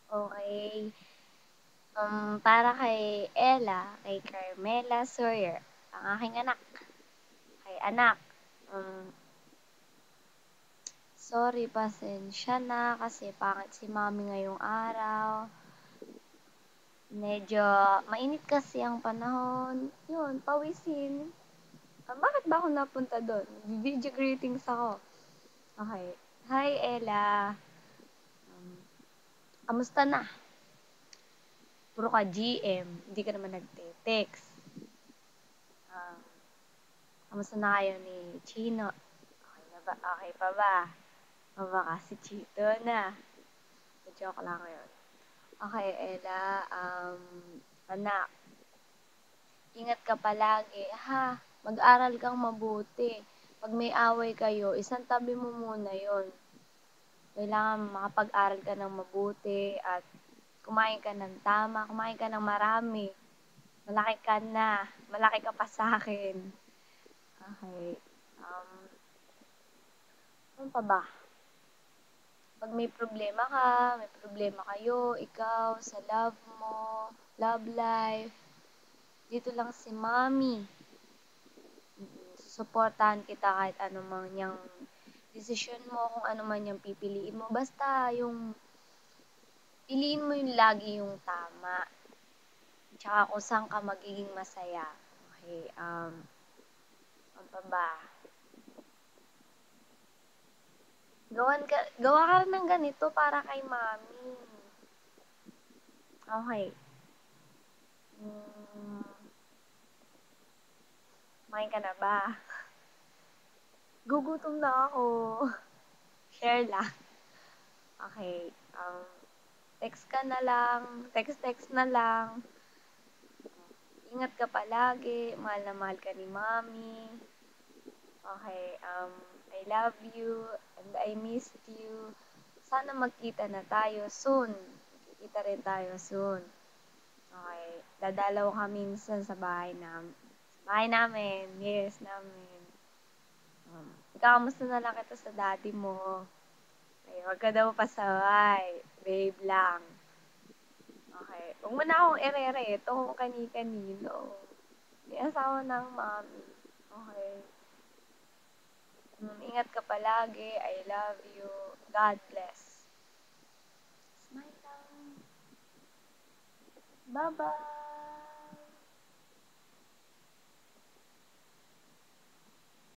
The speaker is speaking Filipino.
Okay. Para kay Ella, kay Carmela Sawyer, ang aking anak. Kay anak, um, sorry, pasensya na kasi pangit si mami ngayong araw. Medyo mainit kasi ang panahon. Yun, pawisin. Bakit ba ako napunta doon? Video greetings ako. Okay. Hi, Ella. Um, Kamusta na? Puro ka GM. Hindi ka naman nagte-text. Um, Kamusta na kayo ni Chino? Okay na ba? Okay pa ba? O baka si Chito na. Joke lang yun. Okay, Ella. Anak, ingat ka palagi. Ha? Mag-aral kang mabuti. Pag may away kayo, isang tabi mo muna yon. Kailangan makapag-aral ka ng mabuti at kumain ka ng tama, kumain ka ng marami. Malaki ka na. Malaki ka pa sa akin. Okay. Um, ano pa ba? Pag may problema ka, may problema kayo, ikaw, sa love mo, love life, dito lang si mommy. Susuportahan kita kahit ano man yung desisyon mo, kung ano man yung pipiliin mo. Basta yung piliin mo yung lagi yung tama. Tsaka kung saan ka magiging masaya. Okay, ano pa ba? Gawa ka rin ng ganito para kay mami. Okay. Hmm, kumain ka na ba? Gugutom na ako. Share lang. Okay. Text ka na lang. Text na lang. Ingat ka palagi. Mahal na mahal ka ni mami. Okay. I love you. And I missed you. Sana magkita na tayo soon. Kita rin tayo soon. Okay. Dadalaw ka minsan sa bahay namin. Sa bahay namin. Yes, namin. Ikamusta na lang kita sa daddy mo. Ay, wag ka daw pasaway. Babe lang. Okay. Huwag mo na akong ere-ere. Ito kung kani-kanino. May asawa ng mami. Okay. Ingat ka palagi. I love you. God bless. Smile lang. Bye-bye.